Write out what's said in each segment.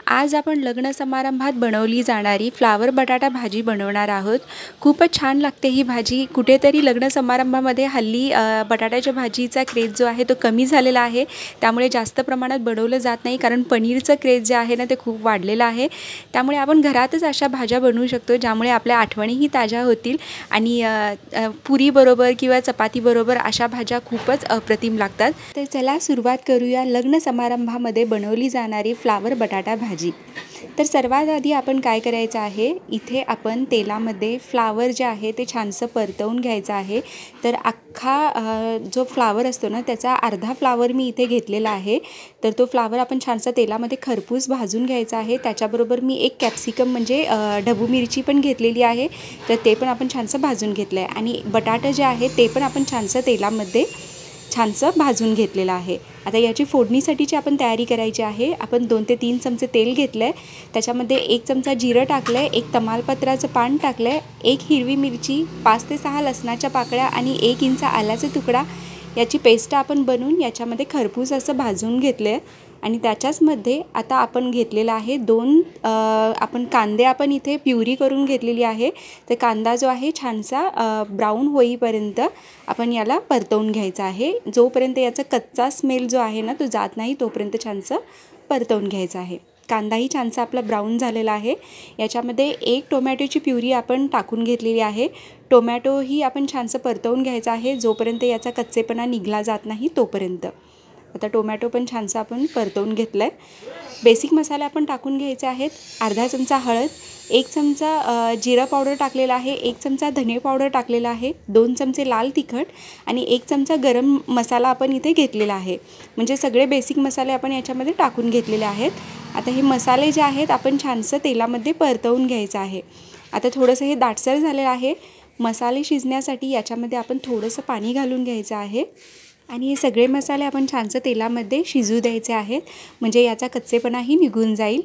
आज आपण लग्न समारंभात बनवली जाणारी फ्लावर बटाटा भाजी बनवणार आहोत। खूपच छान लागते ही भाजी। कुठेतरी लग्न समारंभामध्ये हल्ली बटाट्याच्या भाजीचा क्रेज जो आहे तो कमी झालेला आहे, त्यामुळे जास्त प्रमाणात बनवलं जात नाही, कारण पनीरचं क्रेज जे आहे ना ते खूप वाढलेलं आहे। त्यामुळे आपण घरातच अशा भाज्या बनवू शकतो ज्यामुळे आपल्या आठवणीही ताज्या होतील आणि पुरी बरोबर किंवा चपाती बरोबर अशा भाज्या खूपच अप्रतिम लागतात। तर चला सुरुवात करूया लग्न समारंभामध्ये बनवली जाणारी फ्लावर बटाटा भाजी। तर सर्वात आधी आपण काय करायचं आहे, इथे आपण तेलामध्ये फ्लावर जे आहे ते छानसं परतवून घ्यायचं आहे। तर अख्खा जो फ्लावर असतो ना त्याचा अर्धा फ्लावर मी इथे घेतलेला आहे। तर तो फ्लावर आपण छानसा तेलामध्ये खरपूस भाजून घ्यायचा आहे। त्याच्याबरोबर मी एक कॅप्सिकम म्हणजे ढबू मिरची पण घेतलेली आहे, तर ते पण आपण छानसं भाजून घेतलं आहे आणि बटाटे जे आहे ते पण आपण छानसं तेलामध्ये भाजून घेतलेलं आहे। आता याची फोडणीसाठीची आपण तयारी करायची आहे। आपण 2 ते 3 चमचे तेल घेतलंय, त्याच्यामध्ये 1 चमचा जिरं टाकलंय, 1 तमालपत्राचं पान टाकलंय, 1 हिरवी मिरची, 5 ते 6 लसणाच्या पाकळ्या आणि 1 इंच आल्याचा तुकडा याची पेस्ट आपण बनवून याच्यामध्ये खरपूस असं भाजून घेतलंय। आणि त्याच्याचमध्ये आता आपण घेतलेला आहे 2 आपण कांदे आपण इथे प्युरी करून घेतलेली आहे। तर कांदा जो आहे छानसा ब्राऊन होईपर्यंत आपण याला परतवून घ्यायचा आहे। जोपर्यंत याचा कच्चा स्मेल जो आहे ना तो जात नाही तोपर्यंत छानसं परतवून घ्यायचा आहे। कांदाही छानसा आपला ब्राऊन झालेला आहे। याच्यामध्ये 1 टोमॅटोची प्युरी आपण टाकून घेतलेली आहे। टोमॅटोही आपण छानसं परतवून घ्यायचा आहे जोपर्यंत याचा कच्चेपणा निघला जात नाही तोपर्यंत। आता टोमॅटो पण छानसा आपण परतवून घेतलाय। बेसिक मसाले आपण टाकून घ्यायचे आहेत। अर्धा चमचा हळद, 1 चमचा जिरा पावडर टाकलेला आहे, 1 चमचा धने पावडर टाकलेला आहे, 2 चमचे लाल तिखट आणि 1 चमचा गरम मसाला आपण इथे घेतलेला आहे। म्हणजे सगळे बेसिक मसाले आपण याच्यामध्ये टाकून घेतलेले आहेत। आता हे मसाले जे आहेत आपण छानसं तेलामध्ये परतवून घ्यायचं आहे। आता थोडंसं हे दाटसर झालेलं आहे। मसाले शिजण्यासाठी याच्यामध्ये आपण थोडंसं पाणी घालून घ्यायचं आहे आणि हे सगळे मसाले आपण छानसं तेलामध्ये शिजू द्यायचे आहेत, म्हणजे याचा कच्चेपणाही निघून जाईल।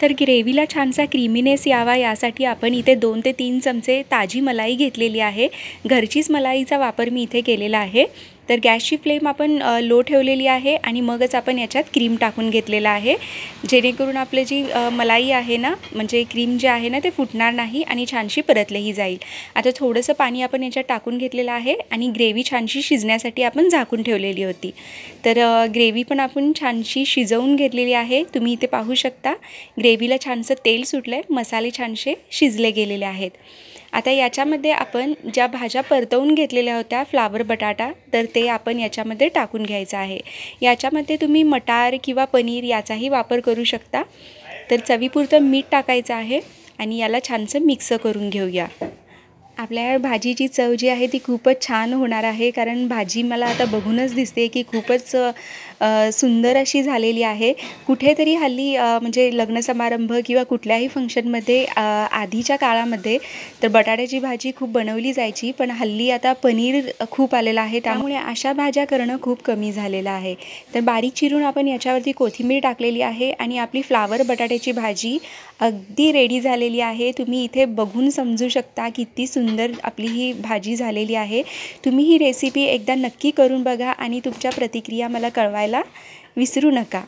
तर ग्रेव्हीला छानसा क्रीमीनेस यावा यासाठी आपण इथे 2 ते 3 चमचे ताजी मलाई घेतलेली आहे। घरचीच मलाईचा वापर मी इथे केलेला आहे। तर गॅसची फ्लेम आपण लो ठेवलेली आहे आणि मगच आपण याच्यात क्रीम टाकून घेतलेला आहे, जेणेकरून आपली जी मलाई आहे ना म्हणजे क्रीम जे आहे ना ते फुटणार नाही आणि छानशी परतलीही जाईल। आता थोडंसं पाणी आपण याच्यात टाकून घेतलेलं आहे आणि ग्रेव्ही छानशी शिजण्यासाठी आपण झाकून ठेवलेली होती। तर ग्रेव्ही पण आपण छानशी शिजवून घेतलेली आहे। तुम्ही इथे पाहू शकता ग्रेव्हीला छानसं तेल सुटलं आहे, मसाले छानसे शिजले गेलेले आहेत। आता याच्यामध्ये आपण ज्या भाज्या परतवून घेतलेल्या होत्या फ्लावर बटाटा, तर ते आपण याच्यामध्ये टाकून घ्यायचं आहे। याच्यामध्ये तुम्ही मटार किंवा पनीर याचाही वापर करू शकता। तर चवीपुरतं मीठ टाकायचं आहे आणि याला छानसं मिक्स करून घेऊया। आपल्या भाजीची चव जी आहे ती खूपच छान होणार आहे, कारण भाजी मला आता बघूनच दिसते की खूपच सुंदर अशी झालेली आहे। कुठेतरी हल्ली म्हणजे लग्न समारंभ किंवा कुठल्याही फंक्शनमध्ये आधीच्या काळामध्ये तर बटाट्याची भाजी खूप बनवली जायची, पण हल्ली आता पनीर खूप आलेलं आहे, त्यामुळे अशा भाज्या करणं खूप कमी झालेलं आहे। तर बारीक चिरून आपण याच्यावरती कोथिंबीर टाकलेली आहे आणि आपली फ्लावर बटाट्याची भाजी अगदी रेडी झालेली आहे। तुम्ही इथे बघून समजू शकता किती सुंदर आपली ही भाजी झालेली आहे। तुम्ही ही रेसिपी एकदा नक्की करून बघा आणि तुमच्या प्रतिक्रिया मला कळवायला विसरू नका।